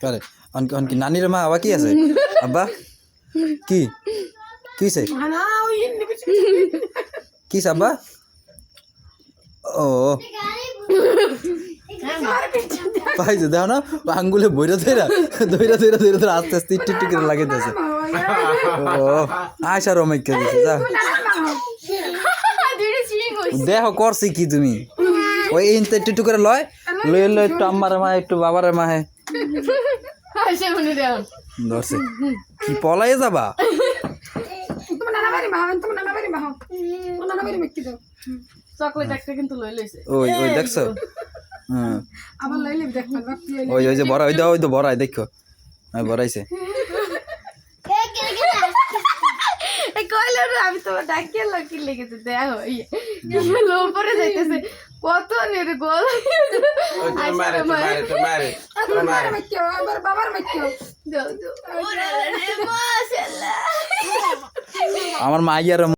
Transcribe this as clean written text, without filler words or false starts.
करे उनकी नानी रे माँ आवा की ऐसे अब्बा की से किस अब्बा ओ পাইছে দাও না আঙ্গুলে বইরা ধইরা আস্তে আস্তে টিটি করে লাগিয়ে দিয়েছে ও আয়শা রমেককে দিছে যা দেখো করছি কি তুমি ওই ইনতে টিটু করে লয় লয় একটু আম্মার মা একটু বাবার মা হে আয়শা মনে দাও ধরছে কি পলায়ে যাবা তুমি নানা বাড়ি মেকি দাও চকলেট একটা কিন্তু লই লইছে ওই দেখছো হ্যাঁ আবার লইলে দেখবা বাকি ওই যে বড় ওই তো বড়াই দেখো আমি বড়াইছে এই কইলো আমি তো ডাকিয়ে লকি লেগেছে দেখো লো পরে যাইতেছে কত নের গোল মারে মেকিও আবার বাবার মেকিও দাও মাশাআল্লাহ আমার মাইয়ার